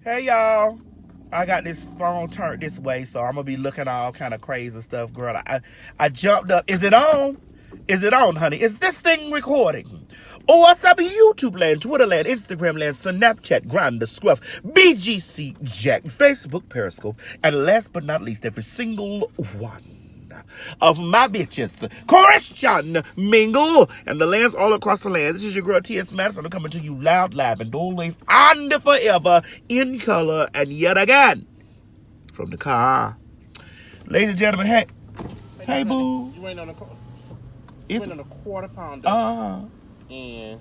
Hey, y'all. I got this phone turned this way, so I'm going to be looking all kind of crazy stuff. Girl, I jumped up. Is it on? Is it on, honey? Is this thing recording? Oh, what's up, YouTube land, Twitter land, Instagram land, Snapchat, Grindr, Scruff, BGC, Jack, Facebook, Periscope, and last but not least, every single one of my bitches, Christian Mingle, and the lands all across the land. This is your girl T.S. Madison. I'm coming to you loud, live, and always and forever in color, and yet again from the car. Ladies and gentlemen, hey, boo. You ain't on a quarter pounder. And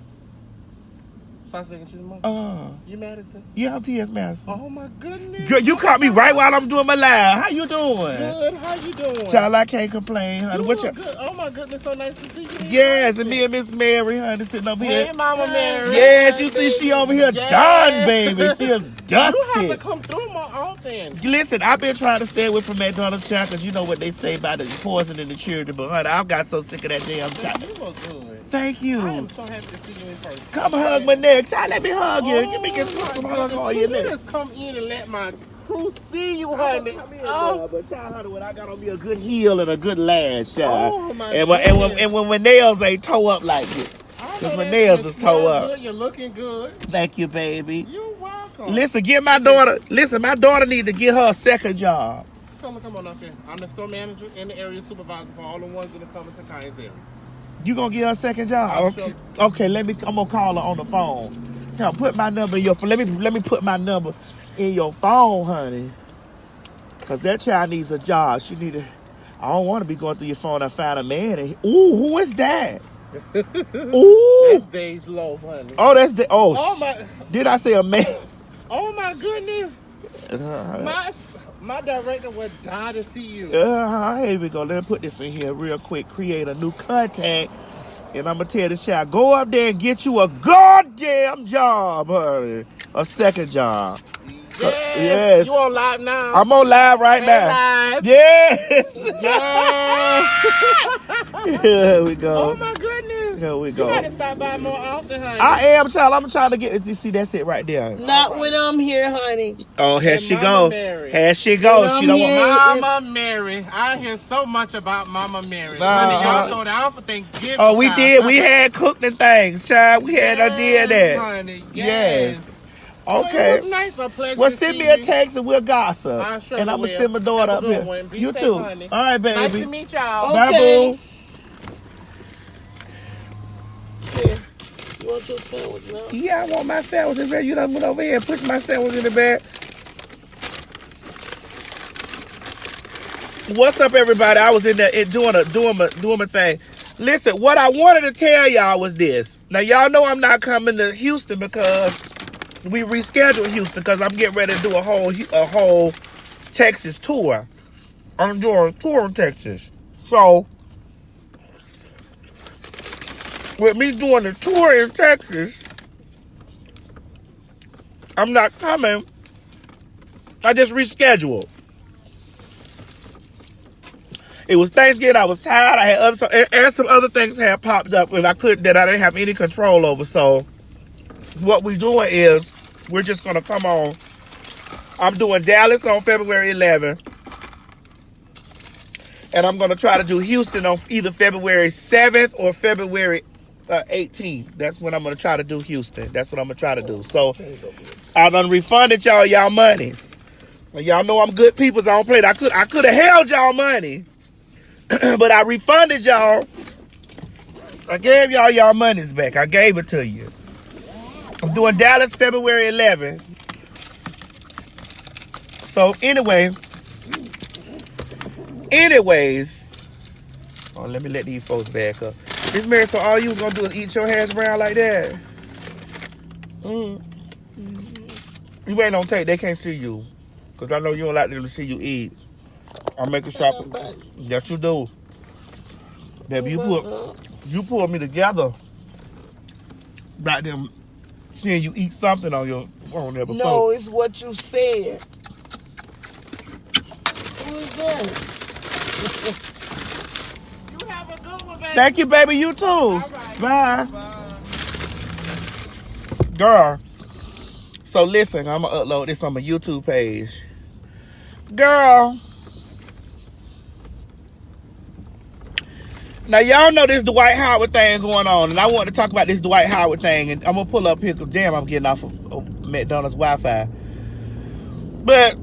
sausage and cheese monkey. You Madison? Yeah, I'm T.S. Madison. Oh my goodness. Girl, you caught me right while I'm doing my live. How you doing? Good. How you doing? Child, I can't complain, honey. What you? Good. Oh my goodness, so nice to see you. Yes, and me and Miss Mary, honey, sitting over here. Hey, Mama Mary. Yes, you see she over here done, baby. She is dusty. You have to come through more often. Listen, I've been trying to stay away from McDonald's child because you know what they say about the poison in the children. But honey, I've got so sick of that damn child. You look good. Thank you. I am so happy to see you in person. Come hug my neck. Child, let me hug you. Let me get some hug on your neck. Just come in and let my crew see you, honey. But child, honey, when I got on me a good heel and a good lash, child. Oh, my and when my nails ain't toe up like this. Because my nails is toe up. Good. You're looking good. Thank you, baby. You're welcome. Listen, my daughter need to get her a second job. Come on up here. I'm the store manager and the area supervisor for all the ones in the Covington County area. You gonna get her a second job? Okay, I'm gonna call her on the phone. Now put my number in your phone. Let me put my number in your phone, honey. Cause that child needs a job. I don't want to be going through your phone and find a man. Ooh, who is that? Ooh, that's Dave's Love, honey. Oh, that's the. Oh my! Did I say a man? Oh my goodness! My director would die to see you. Here we go. Let me put this in here real quick. Create a new contact. And I'm going to tell this child, go up there and get you a goddamn job, honey. A second job. Yes. You on live now? I'm on live right now. Live. Yes. Yes. Here we go. Oh, my goodness. Here we go. You got to stop by more often, honey. I am, child. I'm trying to get, you see, that's it right there. Not when I'm here, honey. Oh, here she go. Here she goes. She don't want Mama Mary. I hear so much about Mama Mary. Honey, y'all throw down for Thanksgiving. Oh, we did. We had cooked and things, child. We had, I did that. Honey. Yes. Okay. It was nice. A pleasure. Well, send me a text and we'll gossip. And I'm going to send my daughter up here. You too. Honey. All right, baby. Nice to meet y'all. Bye, okay. boo. Here. You want your sandwich now? Yeah, I want my sandwich in there. You done went over here and pushed my sandwich in the bag. What's up, everybody? I was in there doing my thing. Listen, what I wanted to tell y'all was this. Now, y'all know I'm not coming to Houston because we rescheduled Houston because I'm getting ready to do a whole Texas tour. I'm doing a tour in Texas. So, with me doing a tour in Texas, I'm not coming. I just rescheduled. It was Thanksgiving. I was tired. I had some other things had popped up that I didn't have any control over. So what we're doing is we're just gonna come on. I'm doing Dallas on February 11th, and I'm gonna try to do Houston on either February 7th or February 18th. That's when I'm gonna try to do Houston. That's what I'm gonna try to do. So I done refunded y'all monies. Y'all know I'm good people. So I don't play. I could have held y'all money. But I refunded y'all. I gave y'all monies back. I gave it to you. I'm doing Dallas February 11th. So anyways. Oh, let me let these folks back up. Miss Mary, so all you was gonna do is eat your hash brown like that? You ain't on tape. They can't see you. Because I know you don't like them to see you eat. I'm making sure. Yes, you do. Baby, you pulled me together. About them seeing you eat something on there before. No, it's what you said. Who is that? You have a good one, baby. Thank you, baby. You too. All right. Bye. Girl. So listen, I'm gonna upload this on my YouTube page. Girl. Now y'all know this Dwight Howard thing going on, and I want to talk about this Dwight Howard thing, and I'm gonna pull up here because damn, I'm getting off of McDonald's Wi-Fi. But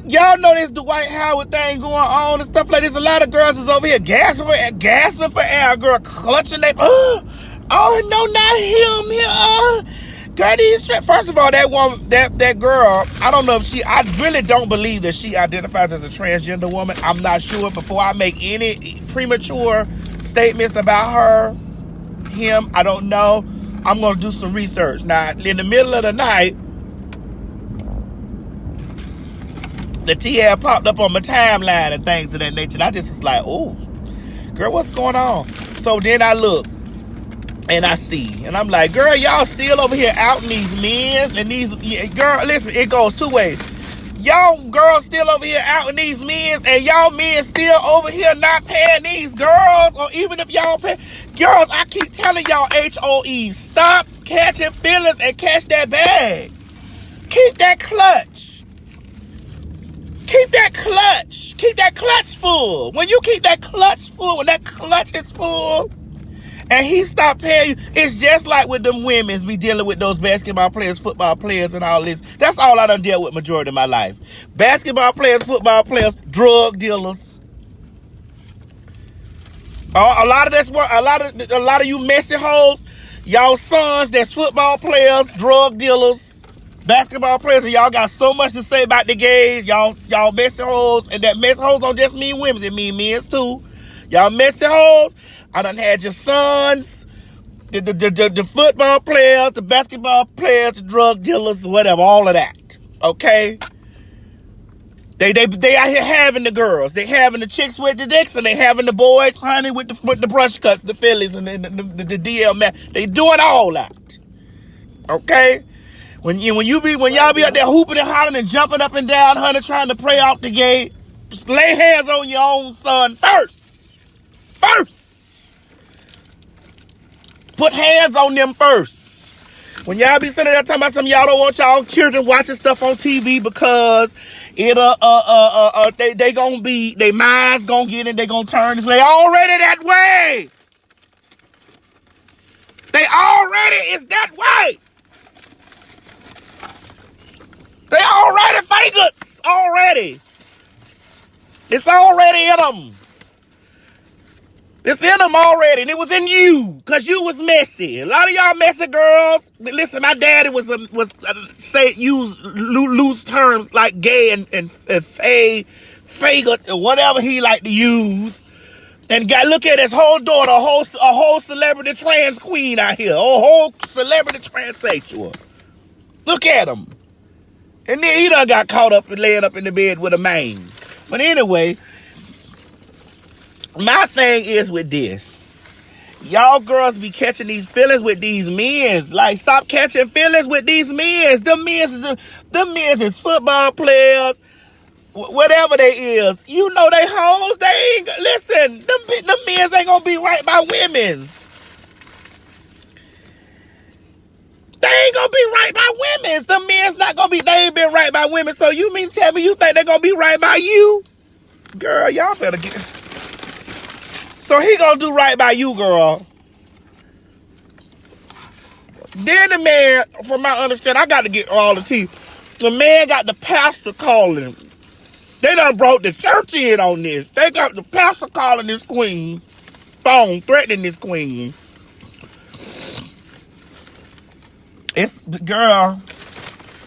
y'all know this Dwight Howard thing going on and stuff like this. A lot of girls is over here gasping for air, girl, clutching their oh no, not him here. Girl, first of all, that woman, that girl, I don't know if I really don't believe that she identifies as a transgender woman. I'm not sure. Before I make any premature statements about her, him, I don't know. I'm going to do some research. Now, in the middle of the night, the T had popped up on my timeline and things of that nature. And I just was like, oh, girl, what's going on? So then I look. And I see, and I'm like, girl, y'all still over here outing these men and these, girl, listen, it goes two ways. Y'all girls still over here outing these men, and y'all men still over here not paying these girls, or even if y'all pay, girls, I keep telling y'all HOE, stop catching feelings and catch that bag. Keep that clutch. Keep that clutch. Keep that clutch full. When you keep that clutch full, when that clutch is full, and he stopped paying you, it's just like with them women's be dealing with those basketball players, football players, and all this. That's all I done dealt with majority of my life. Basketball players, football players, drug dealers. A lot of you messy hoes, y'all sons that's football players, drug dealers, basketball players, and y'all got so much to say about the gays. Y'all messy hoes, and that messy hoes don't just mean women, it mean men's too. Y'all messy hoes. I done had your sons, the football players, the basketball players, the drug dealers, whatever, all of that. Okay? They out here having the girls. They having the chicks with the dicks, and they having the boys, honey, with the brush cuts, the Phillies, and the DL man. They doing all that. Okay? When y'all be out there hooping and hollering and jumping up and down, honey, trying to pray out the gate, just lay hands on your own son first. Put hands on them first. When y'all be sitting there talking about some y'all don't want y'all children watching stuff on TV because they gonna be, they minds gonna get in, they gonna turn this way. Already that way. They already is that way. They already faggots. Already. It's already in them. It's in them already, and it was in you, because you was messy. A lot of y'all messy girls. Listen, my daddy was use loose terms like gay and faggot, or whatever he liked to use. And look at his whole daughter, a whole celebrity trans queen out here, a whole celebrity transsexual. Look at him. And then he done got caught up and laying up in the bed with a man. But anyway, my thing is with this. Y'all girls be catching these feelings with these men. Like, stop catching feelings with these men. Them men is football players, whatever they is. You know they hoes. They ain't, listen, them men ain't gonna be right by women. They ain't gonna be right by women. Them men's not gonna be, they ain't been right by women. So you mean tell me you think they're gonna be right by you? Girl, y'all better get... So he gonna do right by you, girl. Then the man, from my understanding, I got to get all the tea. The man got the pastor calling. They done brought the church in on this. They got the pastor calling this queen phone, threatening this queen. Girl,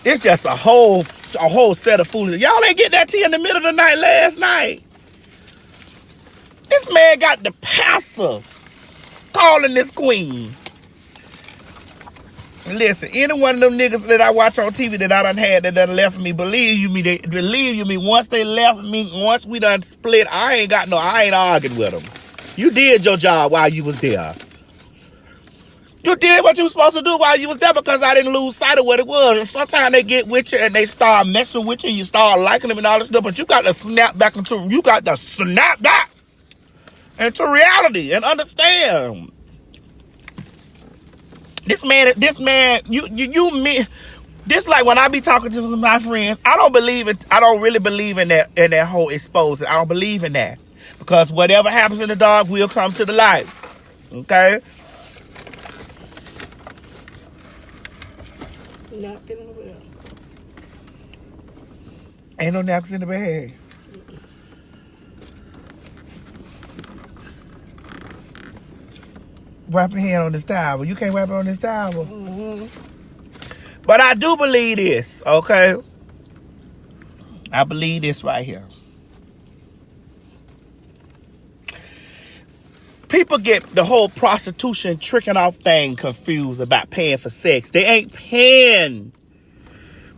it's just a whole set of foolishness. Y'all ain't get that tea in the middle of the night last night. This man got the pastor calling this queen. Listen, any one of them niggas that I watch on TV that I done had that done left me, believe you me, once they left me, once we done split, I ain't arguing with them. You did your job while you was there. You did what you was supposed to do while you was there, because I didn't lose sight of what it was. And sometimes they get with you and they start messing with you and you start liking them and all this stuff, but you got to snap back into reality and understand. This man, This like when I be talking to my friends, I don't really believe in that whole exposing. I don't believe in that. Because whatever happens in the dark will come to the light. Okay? Napkin over there. Ain't no napkins in the bag. Wipe your hand on this towel. You can't wipe it on this towel. Mm-hmm. But I do believe this, okay? I believe this right here. People get the whole prostitution tricking off thing confused about paying for sex. They ain't paying.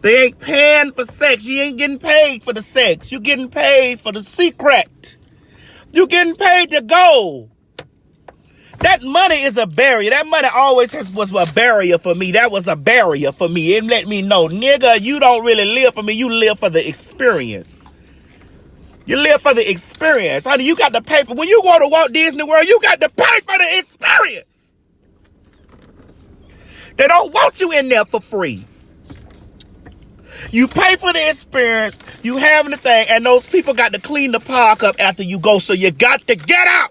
They ain't paying for sex. You ain't getting paid for the sex. You getting paid for the secret. You getting paid to go. That money is a barrier. That money always was a barrier for me. That was a barrier for me. It let me know, nigga, you don't really live for me. You live for the experience. You live for the experience. Honey, you got to pay for... When you go to Walt Disney World, you got to pay for the experience. They don't want you in there for free. You pay for the experience. You having the thing. And those people got to clean the park up after you go. So you got to get out.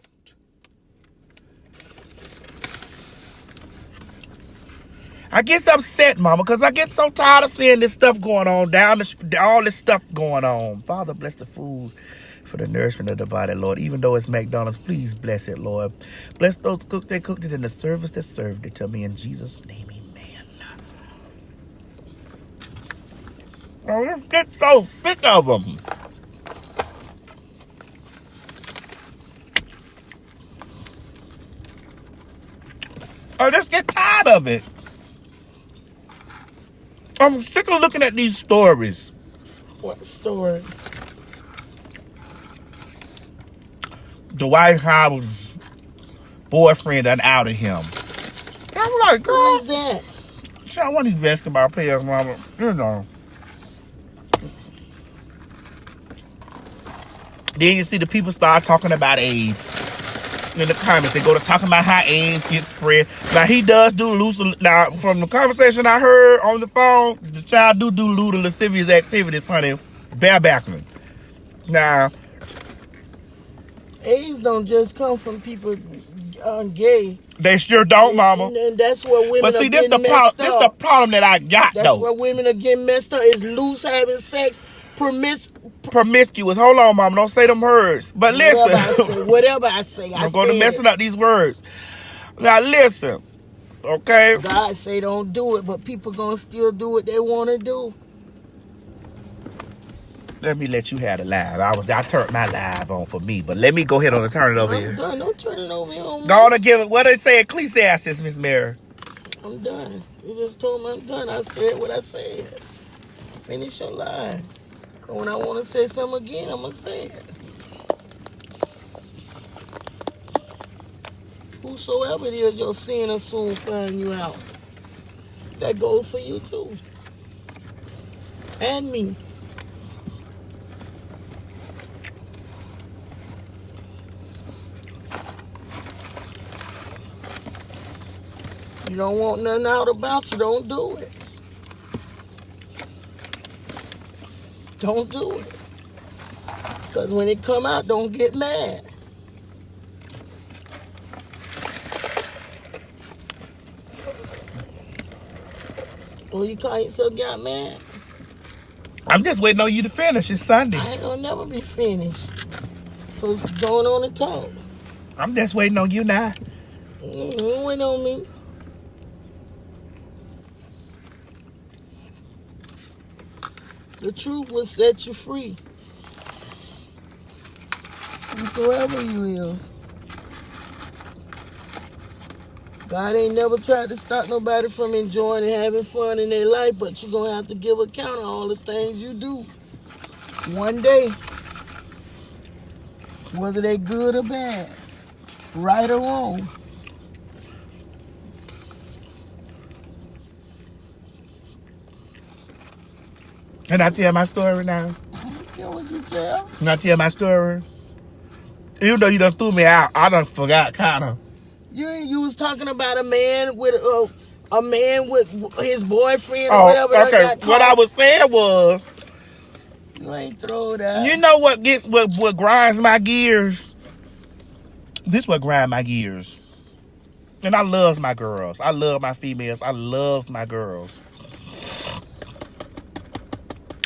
I get upset, mama, because I get so tired of seeing this stuff going on all this stuff going on. Father, bless the food for the nourishment of the body, Lord. Even though it's McDonald's, please bless it, Lord. Bless those cook that cooked it in the service that served it to me. In Jesus' name, amen. Oh, let's get so sick of them. Oh, let's get tired of it. I'm sick of looking at these stories. What story? Dwight Howard's boyfriend done outed him. I'm like, girl. Who's that? Child, one of these basketball players, mama. You know. Then you see the people start talking about AIDS. In the comments, they go to talking about how AIDS gets spread. Now, he does do loose. Now, from the conversation I heard on the phone, the child do lewd and lascivious activities, honey. Barebackman. Now, AIDS don't just come from people gay. they sure don't, mama. And that's where women But see, are this getting messed up. This the problem that I got, That's though. where women are getting messed up. Is loose, having sex, Promiscuous. Hold on, mama. Don't say them words. But listen. Whatever I say, I'm going to messing up these words. Now, listen. Okay? God say don't do it, but people going to still do what they want to do. Let me let you have the live. I turned my live on for me, but let me go ahead and turn it over here. I'm done. Don't turn it over here on me. Go on and give it. What they say, Ecclesiastes, Miss Mary. I'm done. You just told me I'm done. I said what I said. Finish your line. When I want to say something again, I'm going to say it. Whosoever it is, your sin will soon find you out. That goes for you too. And me. You don't want nothing out about you, don't do it. Don't do it. Because when it come out, don't get mad. Well, you call yourself got mad? I'm just waiting on you to finish. It's Sunday. I ain't gonna never be finished. So it's going on and talk. I'm just waiting on you now. Wait on me. The truth will set you free. Whosoever you is. God ain't never tried to stop nobody from enjoying and having fun in their life, but you're going to have to give account of all the things you do. One day. Whether they good or bad. Right or wrong. Can I tell my story now? I don't care what you tell. Can I tell my story? Even though you done threw me out, I done forgot, kind of. You was talking about a man with a man with his boyfriend or Oh, whatever. okay. Got caught. What I was saying was, You ain't throw that. you know what grinds my gears? This what grind my gears. And I loves my girls. I love my females. I loves my girls.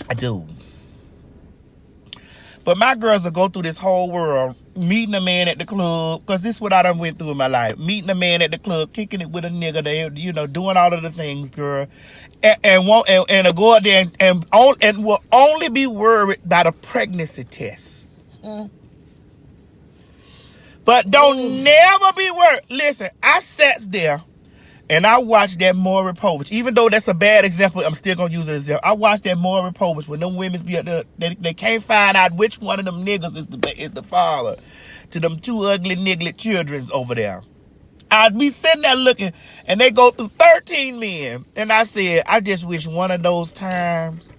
I do. But my girls will go through this whole world meeting a man at the club, because this is what I done went through in my life. Meeting a man at the club, kicking it with a nigga, they, you know, doing all of the things, girl. And go out there and will only be worried about a pregnancy test. But don't never be worried. Listen, I sat there and I watched that Maury Povich. Even though that's a bad example, I'm still going to use it as example. I watched that Maury Povich when them women be up there. They can't find out which one of them niggas is the father to them two ugly niggly children over there. I'd be sitting there looking, and they go through 13 men. And I said, I just wish one of those times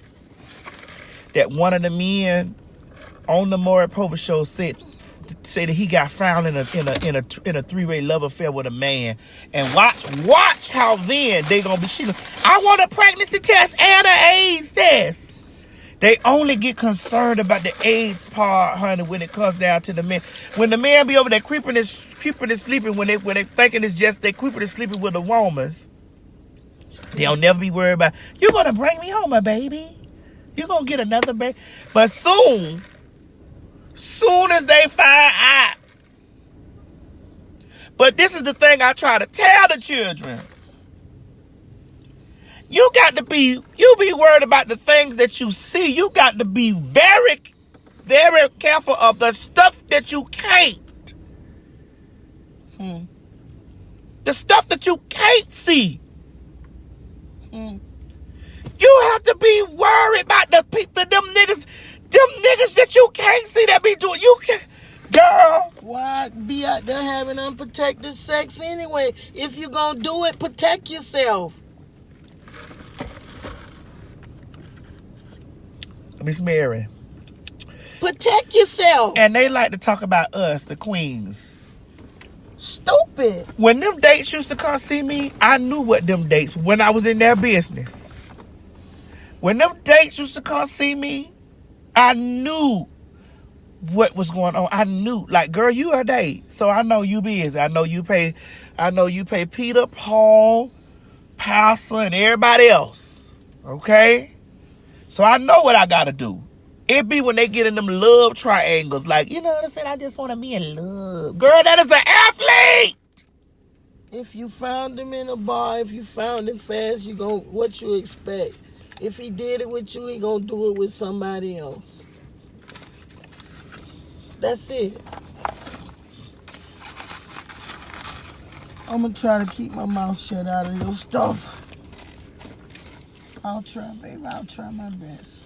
that one of the men on the Maury Povich show say that he got found in a three-way love affair with a man, and watch how then they gonna be. I want a pregnancy test and an AIDS test. They only get concerned about the AIDS part, honey, when it comes down to the men. When the man be over there creeping and sleeping, when they thinking it's just they creeping and sleeping with the woman, they'll never be worried about, you're gonna bring me home, my baby. You're gonna get another baby. But soon as they find out. But this is the thing I try to tell the children. You be worried about the things that you see. You got to be very, very careful of the stuff that you can't. The stuff that you can't see. You have to be worried about the people, them niggas that you can't see that be doing. You can, girl. Why be out there having unprotected sex anyway? If you gonna do it, protect yourself. Miss Mary. Protect yourself. And they like to talk about us, the queens. Stupid. When them dates used to come see me, I knew what them dates, when I was in their business. When them dates used to come see me, I knew what was going on. I knew, like, girl, you a date, so I know you busy. I know you pay Peter, Paul, Pastor, and everybody else. Okay? So I know what I gotta do. It be when they get in them love triangles, like, you know what I'm saying? I just want to be in love. Girl, that is an athlete. If you found him in a bar, if you found him fast, what you expect? If he did it with you, he gonna do it with somebody else. That's it. I'm gonna try to keep my mouth shut out of your stuff. I'll try, baby. I'll try my best.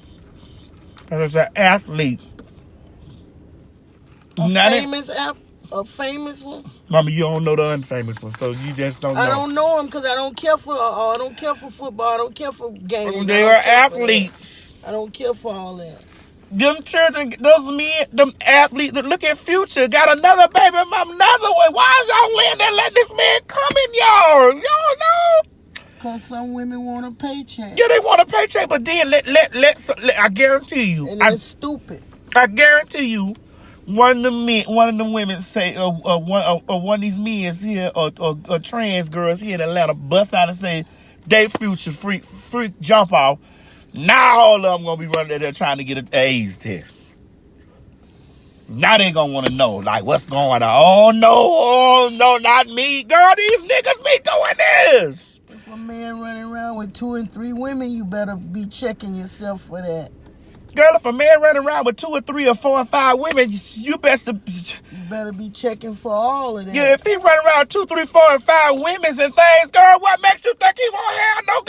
That is an athlete. A famous one? Mama, you don't know the unfamous one, so you just don't know. I don't know him because I don't care for football. I don't care for games. They are athletes. I don't care for all that. Them children, those men, them athletes that look at Future, got another baby, another one. Why is y'all letting this man come in y'all? Y'all know? Because some women want a paycheck. Yeah, they want a paycheck, but then let I guarantee you. And it's stupid. I guarantee you, one of them women say, one of these men here, or trans girls here in Atlanta, bust out and say, they Future freak jump off. Now all of them gonna be running there trying to get an AIDS test. Now they gonna want to know, like, what's going on? Oh no, not me, girl. These niggas be doing this. If a man running around with 2 and 3 women, you better be checking yourself for that. Girl, if a man running around with 2 or 3 or 4 or 5 women, you better be checking for all of that. Yeah, if he running around 2, 3, 4, and 5 women and things, girl, what makes you think he won't have no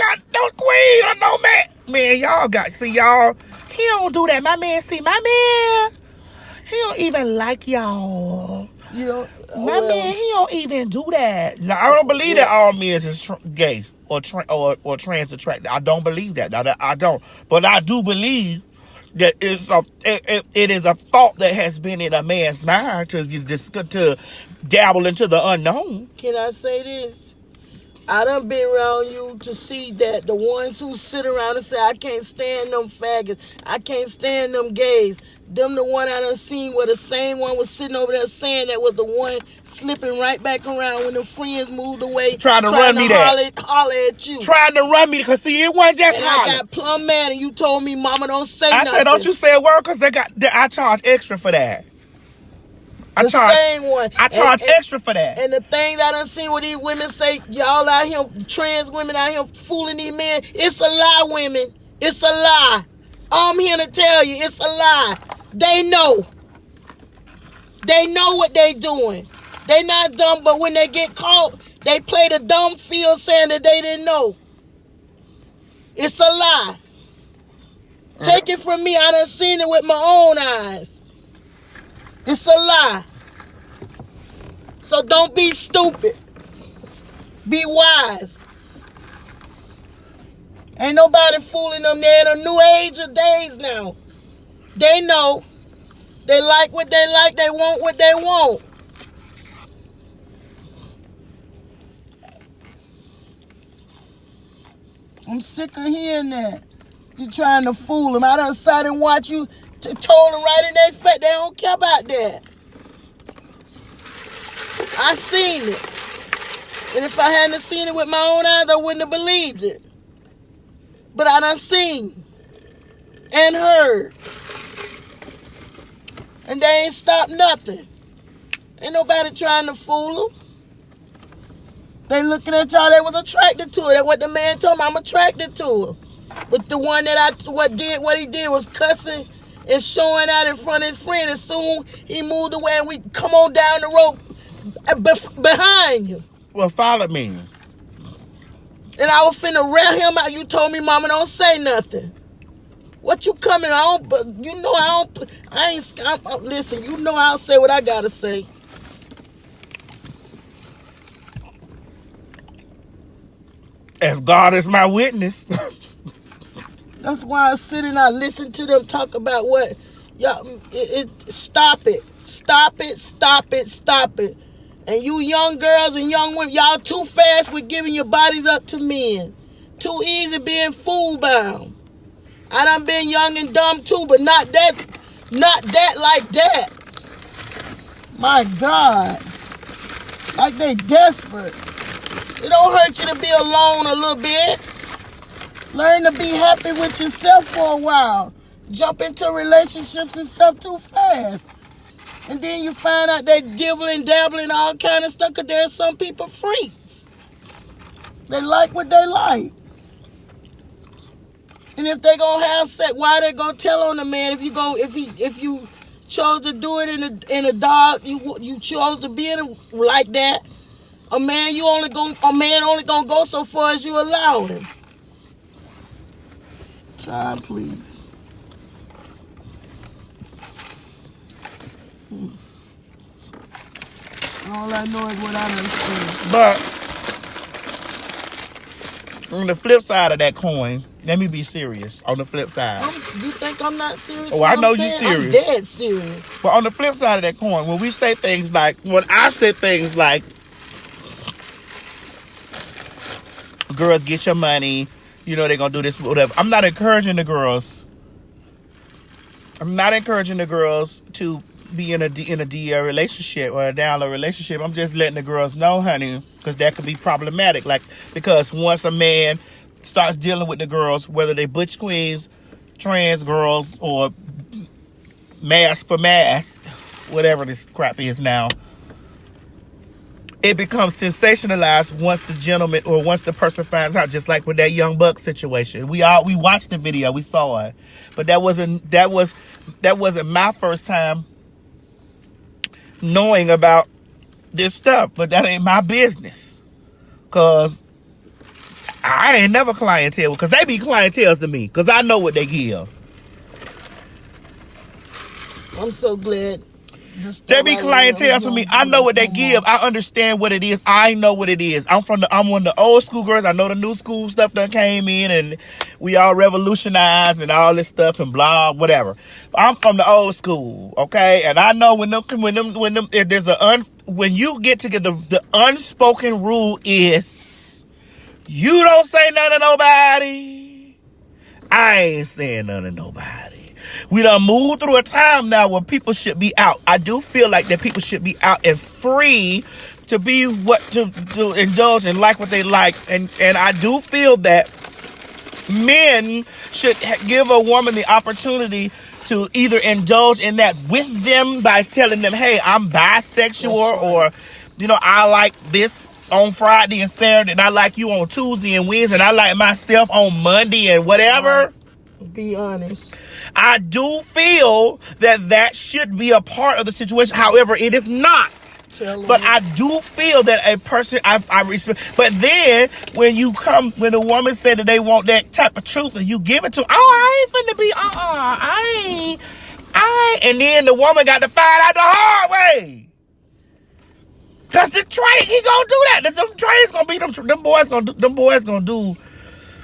queen or no man? Man, y'all, he don't do that. My man, he don't even like y'all. You know, man, he don't even do that. Now, I don't believe that all men is gay or trans attracted. I don't believe that. I don't. But I do believe that it is a thought that has been in a man's mind to dabble into the unknown. Can I say this? I done been around you to see that the ones who sit around and say, I can't stand them faggots, I can't stand them gays, them the one I done seen where the same one was sitting over there saying that was the one slipping right back around when the friends moved away. Trying to run me that. Holler at you. Trying to run me, because see, it wasn't just and hollering. I got plumb mad and you told me, Mama, don't say I nothing. said, don't you say a word, because I charge extra for that. Same one. I charge extra for that. And the thing that I done seen where these women say, y'all out here, trans women out here fooling these men, it's a lie, women. It's a lie. I'm here to tell you, it's a lie. They know. They know what they doing. They not dumb, but when they get caught, they play the dumb field saying that they didn't know. It's a lie. Take it from me, I done seen it with my own eyes. It's a lie. So don't be stupid. Be wise. Ain't nobody fooling them. They're in a new age of days now. They know. They like what they like. They want what they want. I'm sick of hearing that. You trying to fool them. I done sat and watch you. Told them right in their face. They don't care about that. I seen it. And if I hadn't seen it with my own eyes, I wouldn't have believed it. But I done seen and heard. And they ain't stopped nothing. Ain't nobody trying to fool them. They looking at y'all, they was attracted to it. That's what the man told me, I'm attracted to her. But the one that what he did was cussing and showing out in front of his friend. As soon he moved away and we come on down the road behind you. Well, follow me. And I was finna rail him out. You told me, Mama, don't say nothing. What you coming? Listen, you know I'll say what I gotta say. As God is my witness. That's why I sit and I listen to them talk about what y'all. Stop it. Stop it. Stop it. Stop it. And you young girls and young women, y'all too fast with giving your bodies up to men. Too easy being fool bound. I done been young and dumb too, but not that like that. My God. Like they desperate. It don't hurt you to be alone a little bit. Learn to be happy with yourself for a while. Jump into relationships and stuff too fast. And then you find out they dibbling, dabbling, all kind of stuff, because there's some people freaks. They like what they like. And if they gonna have sex, why they gonna tell on the man? If you chose to do it in a dog, you chose to be in a, like that. A man only gonna go so far as you allow him. Child, please. All I know is what I understand. But on the flip side of that coin, let me be serious. On the flip side. You think I'm not serious? Oh, I know you're serious. I'm dead serious. But on the flip side of that coin, when I say things like, girls, get your money, they're going to do this, whatever. I'm not encouraging the girls. I'm not encouraging the girls to be in a DL relationship or a down low relationship. I'm just letting the girls know, honey, because that could be problematic. Because once a man starts dealing with the girls, whether they butch queens, trans girls, or mask for mask, whatever this crap is now, it becomes sensationalized once the gentleman or once the person finds out, just like with that Young Buck situation. We watched the video, we saw it. But that wasn't my first time knowing about this stuff. But that ain't my business. Cause I ain't never clientele, because they be clientels to me, because I know what they give. I'm so glad. They be clientele to me. I know what they give. I understand what it is. I know what it is. I'm one of the old school girls. I know the new school stuff that came in, and we all revolutionized and all this stuff and blah, whatever. I'm from the old school, okay? And I know when you get together, the unspoken rule is You don't say nothing to nobody. I ain't saying nothing to nobody. We done moved through a time now where people should be out. I do feel like that people should be out and free to be to indulge and like what they like. And I do feel that men should give a woman the opportunity to either indulge in that with them by telling them, hey, I'm bisexual, or, I like this on Friday and Saturday, and I like you on Tuesday and Wednesday, and I like myself on Monday and whatever. Be honest. I do feel that should be a part of the situation. However, it is not. But I do feel that a person, I respect. But then when the woman said that they want that type of truth and you give it to, I ain't finna be, and then the woman got to find out the hard way. Cause the train, he gonna do that. Them trains gonna be, them boys gonna do.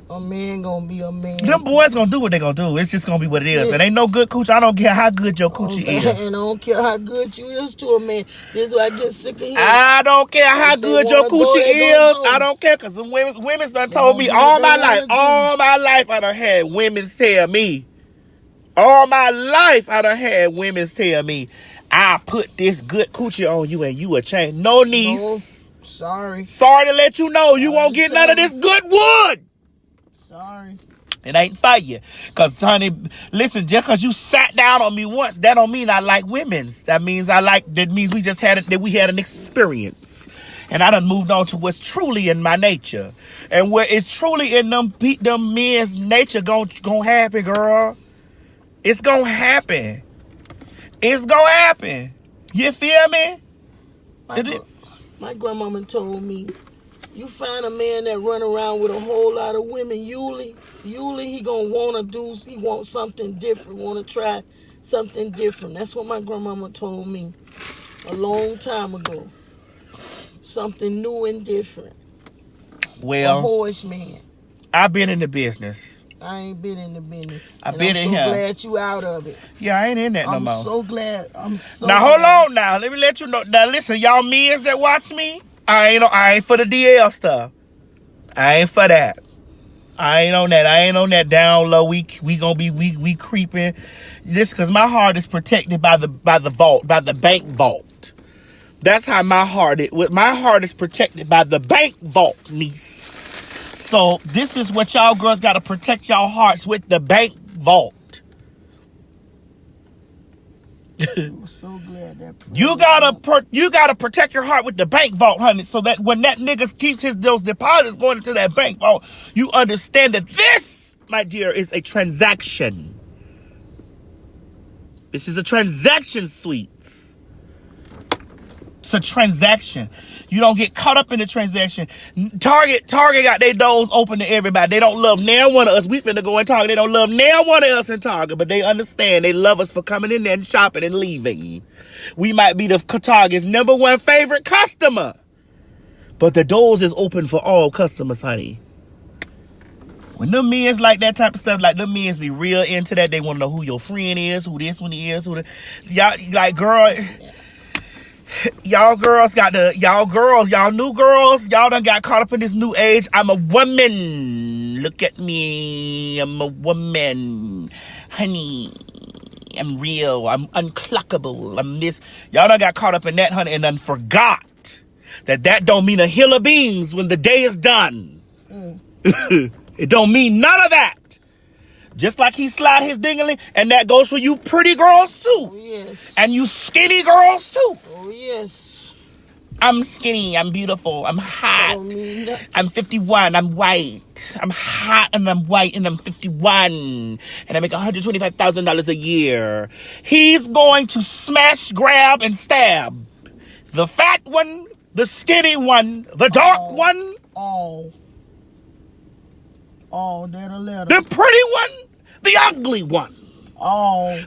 A man gonna be a man. Them boys gonna do what they gonna do. It's just gonna be what it is. It ain't no good coochie. I don't care how good your coochie is. And I don't care how good you is to a man. This is why I get sick of hearing. I don't care how good your coochie is. I don't care, because some women's done told me all my life I done had women tell me. All my life I done had women tell me, I put this good coochie on you and you a change. No, niece. No, sorry. Sorry to let you know you won't get none of this good wood. Sorry. It ain't for you. Because, honey, listen, just because you sat down on me once, that don't mean I like women. That means we just had an experience. And I done moved on to what's truly in my nature. And what is truly in them men's nature gonna happen, girl. It's gonna happen. It's gonna happen. You feel me? My grandmama told me, you find a man that run around with a whole lot of women, usually he gonna he wants something different, want to try something different. That's what my grandmama told me a long time ago. Something new and different. Well, a whorish man. I've been in the business. I ain't been in the business. I've been in here. I'm so glad you out of it. Yeah, I ain't in that no more. I'm so glad. Now, hold on now. Let me let you know. Now, listen, y'all men that watch me, I ain't for the DL stuff. I ain't for that. I ain't on that. I ain't on that down low. We gonna be we creeping. This because my heart is protected by the vault, by the bank vault. That's how my heart is. My heart is protected by the bank vault, niece. So this is what y'all girls gotta protect y'all hearts with, the bank vault. I'm so glad that you gotta protect your heart with the bank vault, honey, so that when that nigga keeps those deposits going into that bank vault, you understand that this, my dear, is a transaction. This is a transaction, sweets. It's a transaction. You don't get caught up in the transaction. Target got their doors open to everybody. They don't love now one of us. We finna go in Target. They don't love now one of us in Target, but they understand. They love us for coming in there and shopping and leaving. We might be the Target's #1 favorite customer, but the doors is open for all customers, honey. When them men's like that type of stuff, like them men's be real into that. They want to know who your friend is, who this one is, y'all like, girl. Y'all new girls, y'all done got caught up in this new age. I'm a woman. Look at me. I'm a woman. Honey, I'm real. I'm unclockable. I'm this. Y'all done got caught up in that, honey, and done forgot that don't mean a hill of beans when the day is done. It don't mean none of that. Just like he slide his dingling, and that goes for you pretty girls too. Oh, yes. And you skinny girls too. Oh, yes. I'm skinny, I'm beautiful, I'm hot. I'm 51, I'm white. I'm hot and I'm white and I'm 51. And I make $125,000 a year. He's going to smash, grab, and stab the fat one, the skinny one, the dark one. That a letter. The pretty one, the ugly one.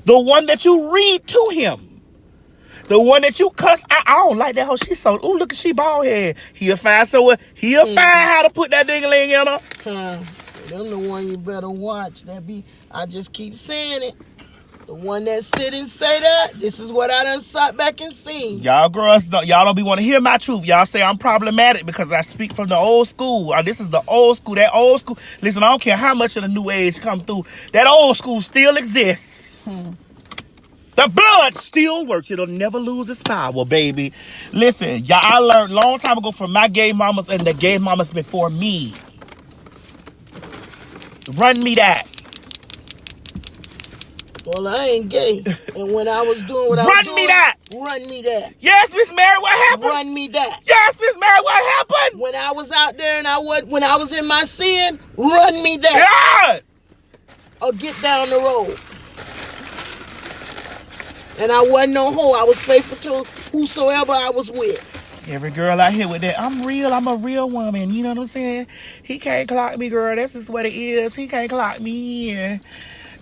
The one that you read to him. The one that you cuss. I don't like that hoe. She's so, ooh, look at she bald head. He'll find how to put that ding-a-ling in her. Them the one you better watch. I just keep saying it. The one that sit and say that, this is what I done sat back and seen. Y'all girls, y'all don't be want to hear my truth. Y'all say I'm problematic because I speak from the old school. This is the old school. That old school. Listen, I don't care how much of the new age come through. That old school still exists. The blood still works. It'll never lose its power, baby. Listen, y'all, I learned a long time ago from my gay mamas and the gay mamas before me. Run me that. Well, I ain't gay. And when I was doing what I was doing... Run me that! Run me that. Yes, Miss Mary, what happened? Run me that. Yes, Miss Mary, what happened? When I was out there and when I was in my sin, run me that. Yes! Or get down the road. And I wasn't no hoe. I was faithful to whosoever I was with. Every girl out here with that, I'm real, I'm a real woman. You know what I'm saying? He can't clock me, girl. That's just what it is. He can't clock me.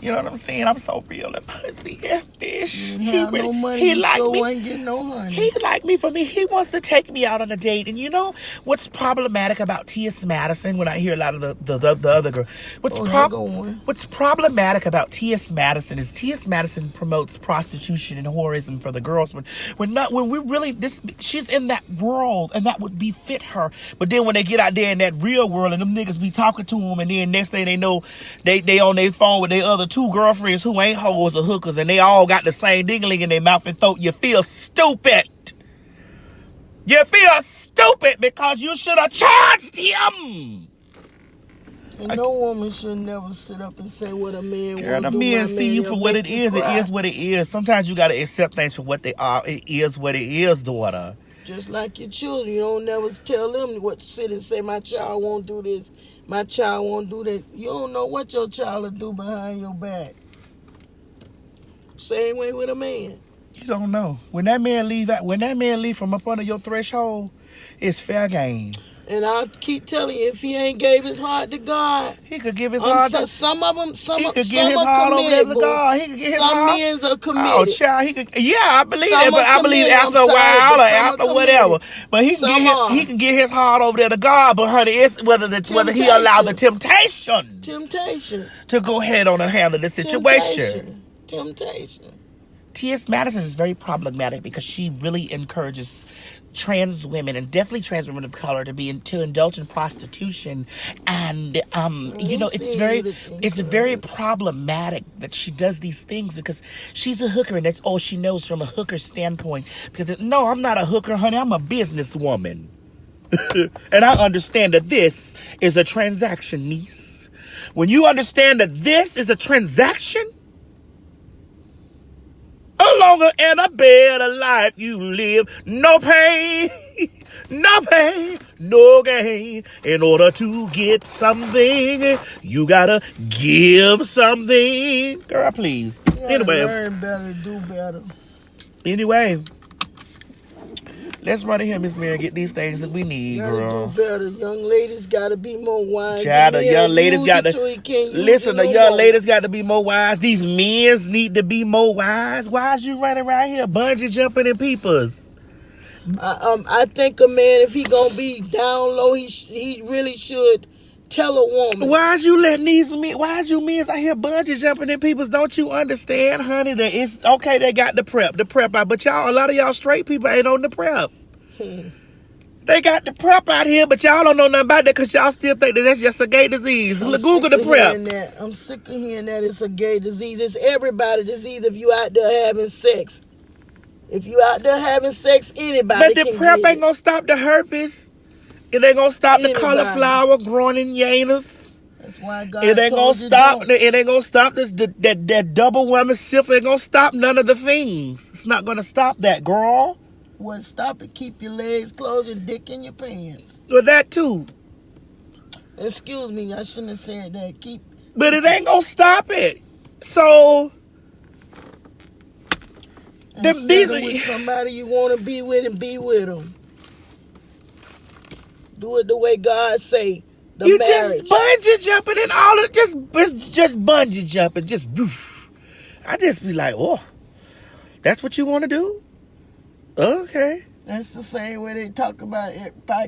You know what I'm saying? I'm so real and pussy and fish. You have no money, he like so me. ain't get no honey. He like me for me. He wants to take me out on a date. And you know what's problematic about T.S. Madison when I hear a lot of the other girl? What's problematic about T.S. Madison is T.S. Madison promotes prostitution and whorism for the girls. When we really she's in that world and that would befit her. But then when they get out there in that real world and them niggas be talking to them and then next thing they know they on their phone with their other two girlfriends who ain't hoes or hookers and they all got the same dingling in their mouth and throat, you feel stupid. You feel stupid because you should have charged him. And no woman should never sit up and say what a man will do. The men see you for what it is. It is what it is. Sometimes you got to accept things for what they are. It is what it is, daughter. Just like your children. You don't never tell them what to sit and say, my child won't do this. My child won't do that. You don't know what your child will do behind your back. Same way with a man. You don't know. When that man leave from up under your threshold, it's fair game. And I keep telling you, if he ain't gave his heart to God, he could give his heart to some of them. Some he could some give his are heart committed. over to God. He could give his some heart. men's are committed. Oh, child, he could. Yeah, I believe Some that, but are I believe committed, after a I'm sorry, while but or some after are whatever. committed. But he can get his heart over there to God. But honey, it's whether he allow the temptation to go ahead on and handle the situation. Temptation. T.S. Madison is very problematic because she really encourages trans women and definitely trans women of color to indulge in prostitution, and you know it's very problematic that she does these things because she's a hooker and that's all she knows from a hooker standpoint. Because no, I'm not a hooker, honey. I'm a businesswoman, and I understand that this is a transaction, niece. When you understand that this is a transaction, a longer and a better life you live. No pain, no gain. In order to get something, you gotta give something. Girl, please. Anyway. Learn better, do better. Anyway. Let's run in here, Miss Mary, and get these things that we need, girl. Do better. Young ladies gotta be more wise. Child, the young ladies got to listen. The young ladies got to be more wise. These men need to be more wise. Why is you running around here bungee jumping in peepers? I think a man, if he gonna be down low, he really should tell a woman. Why is you letting these men? Why is you men out here bungee jumping in people's? Don't you understand, honey? That it's okay. They got the prep out, but y'all, a lot of y'all straight people ain't on the prep. They got the prep out here, but y'all don't know nothing about that because y'all still think that that's just a gay disease. Google the prep. I'm sick of hearing that it's a gay disease. It's everybody's disease if you out there having sex. If you out there having sex, anybody. But the prep ain't gonna stop the herpes. It ain't gonna stop the cauliflower growing in your anus. That's why God it ain't gonna stop. Don't. It ain't gonna stop this. That double whammy syphilis ain't gonna stop none of the things. It's not gonna stop that, girl. Well, stop it. Keep your legs closed and dick in your pants. Well, that too. Excuse me, I shouldn't have said that. But it ain't gonna stop it. So. These are with somebody you want to be with and be with them. Do it the way God say. You marriage. Just bungee jumping and all of just bungee jumping, just woof. I just be like, oh, that's what you want to do? Okay. That's the same way they talk about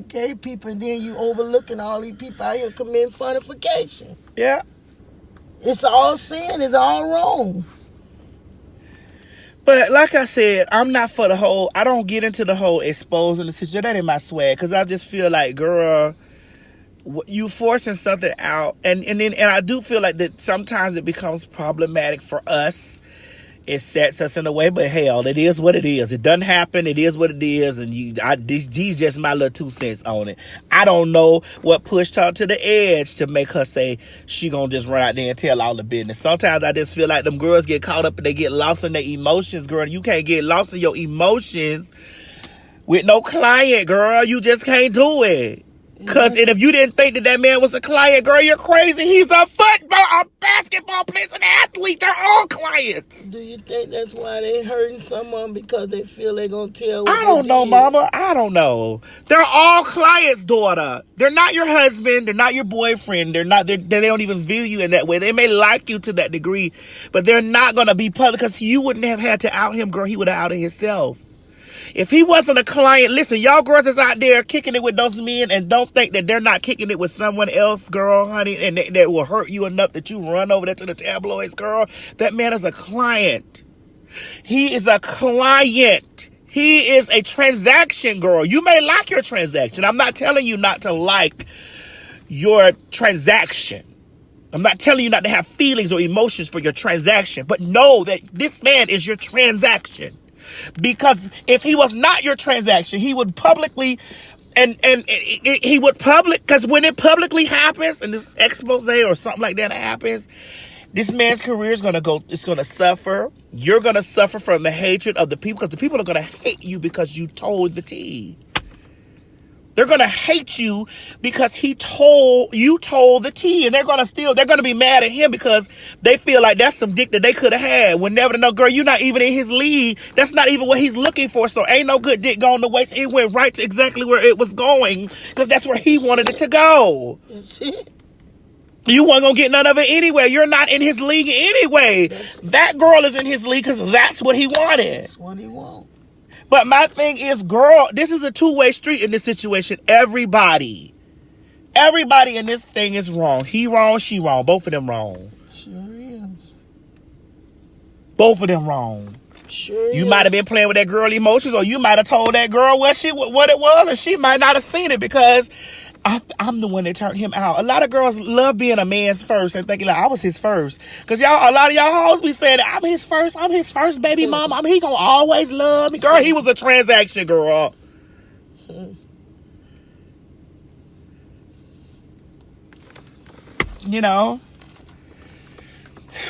gay people, and then you overlooking all these people out here committing funnification. Yeah. It's all sin. It's all wrong. But like I said, I'm not for the whole. I don't get into the whole exposing the situation. That ain't my swag, because I just feel like, girl, you forcing something out, and I do feel like that sometimes it becomes problematic for us. It sets us in a way, but hell, it is what it is. It doesn't happen. It is what it is, and these just my little 2 cents on it. I don't know what pushed her to the edge to make her say she gonna just run out there and tell all the business. Sometimes I just feel like them girls get caught up and they get lost in their emotions, girl. You can't get lost in your emotions with no client, girl. You just can't do it. And if you didn't think that man was a client, girl, you're crazy. He's a basketball player, an athlete. They're all clients. Do you think that's why they hurting someone, because they feel they're going to tell what I don't know, mama. I don't know. They're all clients, daughter. They're not your husband. They're not your boyfriend. They don't even view you in that way. They may like you to that degree, but they're not going to be public, because you wouldn't have had to out him, girl. He would have outed himself. If he wasn't a client, listen, y'all girls is out there kicking it with those men and don't think that they're not kicking it with someone else, girl, honey, and that will hurt you enough that you run over there to the tabloids, girl. That man is a client. He is a client. He is a transaction, girl. You may like your transaction. I'm not telling you not to like your transaction. I'm not telling you not to have feelings or emotions for your transaction, but know that this man is your transaction. Because if he was not your transaction, he would publicly, he would because when it publicly happens and this expose or something like that happens, this man's career is going to suffer. You're going to suffer from the hatred of the people, because the people are going to hate you because you told the tea. They're going to hate you because you told the tea, and they're going to be mad at him because they feel like that's some dick that they could have had. When never to know, girl, you're not even in his league. That's not even what he's looking for. So ain't no good dick going to waste. It went right to exactly where it was going, because that's where he wanted it to go. You weren't going to get none of it anyway. You're not in his league anyway. That girl is in his league because that's what he wanted. That's what he wants. But my thing is, girl, this is a two-way street in this situation. Everybody in this thing is wrong. He wrong, she wrong. Both of them wrong. Sure is. Both of them wrong. Sure is. You might have been playing with that girl emotions, or you might have told that girl what it was, and she might not have seen it, because I'm the one that turned him out. A lot of girls love being a man's first and thinking like I was his first. Because a lot of y'all hoes be saying I'm his first baby mama. He gonna always love me. Girl, he was a transaction, girl. You know?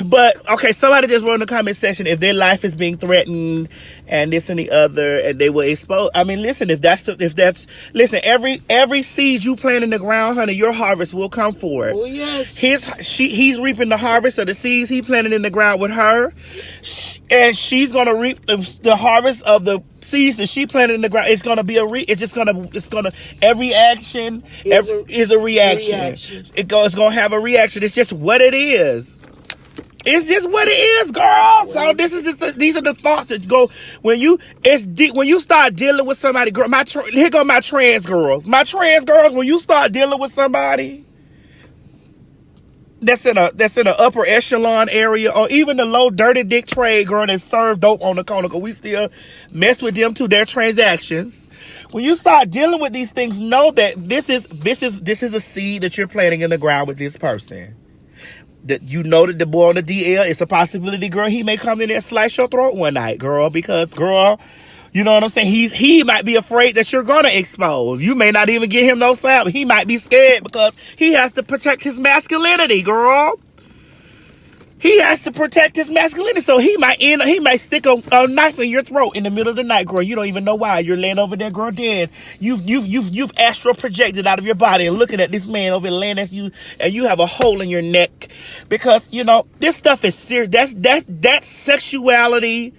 But, okay, somebody just wrote in the comment section if their life is being threatened and this and the other, and they will expose. I mean, listen, listen, every seed you plant in the ground, honey, your harvest will come forth. Oh, yes. He's reaping the harvest of the seeds he planted in the ground with her, and she's going to reap the harvest of the seeds that she planted in the ground. It's going to be every action is a reaction. It's going to have a reaction. It's just what it is. It's just what it is, girl. So these are the thoughts that go when you start dealing with somebody. Girl, here go my trans girls. My trans girls, when you start dealing with somebody that's in a upper echelon area, or even the low dirty dick trade girl that serve dope on the corner, 'cause we still mess with them too. Their transactions. When you start dealing with these things, know that this is a seed that you're planting in the ground with this person. That you know that the boy on the DL, it's a possibility, girl, he may come in there and slice your throat one night, girl, because, girl, you know what I'm saying? He might be afraid that you're gonna expose. You may not even get him no slap. He might be scared because he has to protect his masculinity, girl. He has to protect his masculinity, so he might stick a knife in your throat in the middle of the night, girl. You don't even know why. You're laying over there, girl, dead. You've astral projected out of your body and looking at this man over there laying at you, and you have a hole in your neck because this stuff is serious. That's sexuality.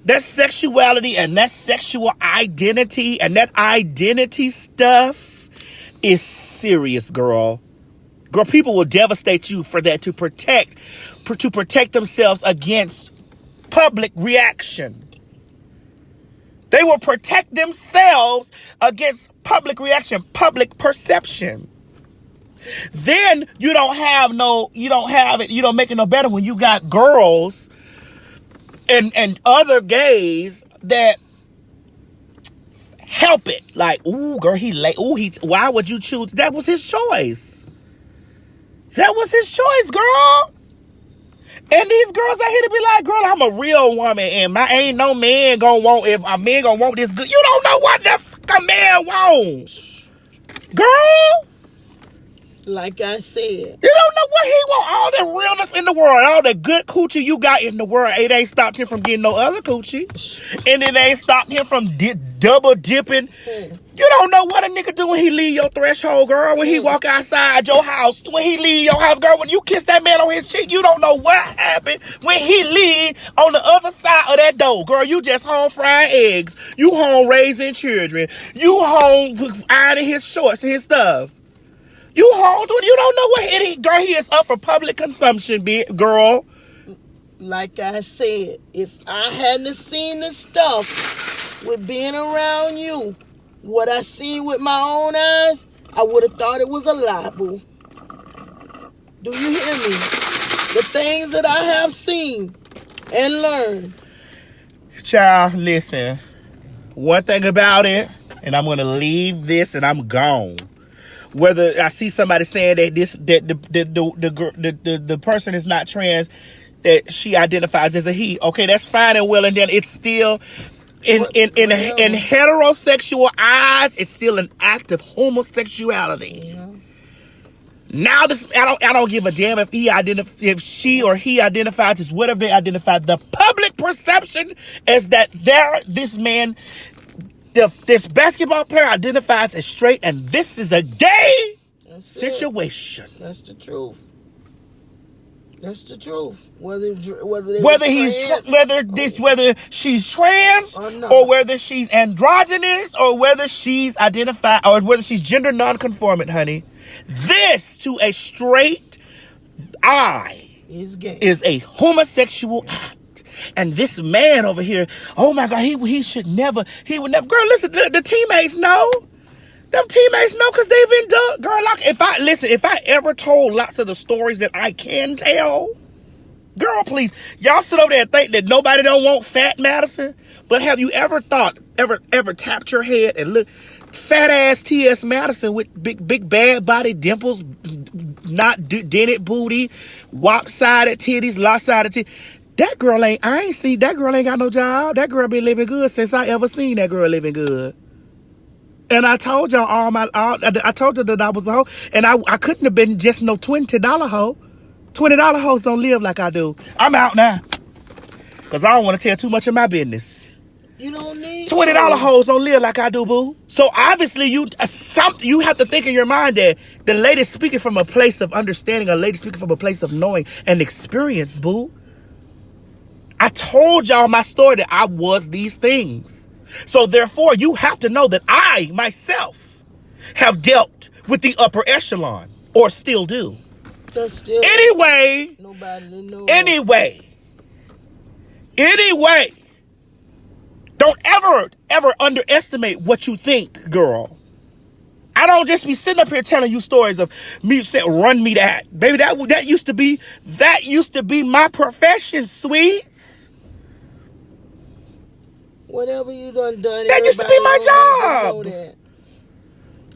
That's sexuality and that's sexual identity, and that identity stuff is serious, girl. Girl, people will devastate you for that, to protect themselves against public reaction. They will protect themselves against public reaction, public perception. Then you don't make it no better when you got girls and other gays that help it. Like, ooh, girl, why would you choose? That was his choice. That was his choice, girl. And these girls out here to be like, girl, I'm a real woman, and ain't no man gonna want, if a man gonna want this good. You don't know what the fuck a man wants, girl. Like I said, you don't know what he want. All the realness in the world, all the good coochie you got in the world, it ain't stopped him from getting no other coochie, and it ain't stopped him from double dipping. You don't know what a nigga do when he leave your threshold, girl. When he walk outside your house, when he leave your house, girl. When you kiss that man on his cheek, you don't know what happened when he leave on the other side of that door, girl. You just home frying eggs. You home raising children. You home ironing his shorts and his stuff. You hold on. You don't know what girl, he is up for public consumption, girl. Like I said, if I hadn't seen this stuff with being around you, what I seen with my own eyes, I would have thought it was a lie, boo. Do you hear me? The things that I have seen and learned. Child, listen. One thing about it, and I'm gonna leave this and I'm gone. Whether I see somebody saying that the person is not trans, that she identifies as a he. Okay, that's fine and well, and then it's still in heterosexual eyes, it's still an act of homosexuality. Yeah. Now this, I don't give a damn if she or he identifies as whatever they identify. The public perception is that this man. This basketball player identifies as straight, and this is a gay situation. That's the truth. That's the truth. Whether she's trans or whether she's androgynous or whether she's identified or whether she's gender non-conformant, honey. This to a straight eye is a homosexual act. And this man over here, oh my God, he would never. Girl, listen, the teammates know. Them teammates know because they've been done. Girl, if I ever told lots of the stories that I can tell, girl, please, y'all sit over there and think that nobody don't want fat Madison. But have you ever tapped your head and look, fat ass T.S. Madison with big bad body, dimples, not dented booty, wop-sided titties, lopsided titties. That girl ain't got no job. That girl been living good since I ever seen that girl living good. And I told y'all I told you that I was a hoe. And I couldn't have been just no $20 hoe. $20 hoes don't live like I do. I'm out now. Because I don't want to tell too much of my business. You don't need $20 hoes don't live like I do, boo. So obviously you have to think in your mind that the lady's speaking from a place of understanding, a lady speaking from a place of knowing and experience, boo. I told y'all my story that I was these things. So therefore, you have to know that I, myself, have dealt with the upper echelon, or still do. Anyway, don't ever underestimate what you think, girl. I don't just be sitting up here telling you stories of me saying, run me that. Baby, that used to be my profession, sweets. Whatever you done. That used to be my job.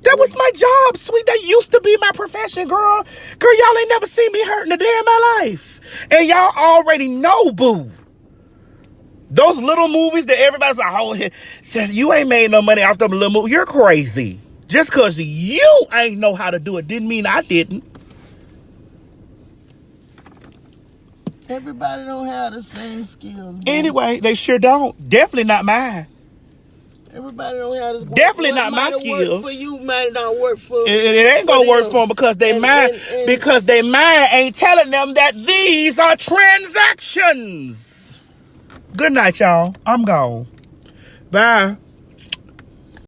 That was my job, sweet. That used to be my profession, girl. Girl, y'all ain't never seen me hurting a day in my life. And y'all already know, boo. Those little movies that everybody's like, oh, you ain't made no money off them little movies. You're crazy. Just because you ain't know how to do it didn't mean I didn't. Everybody don't have the same skills. Bro. Anyway, they sure don't. Definitely not mine. Everybody don't have this. Definitely not my skills. Work for you might not work for. It ain't gonna work for them because they mind ain't telling them that these are transactions. Good night, y'all. I'm gone. Bye.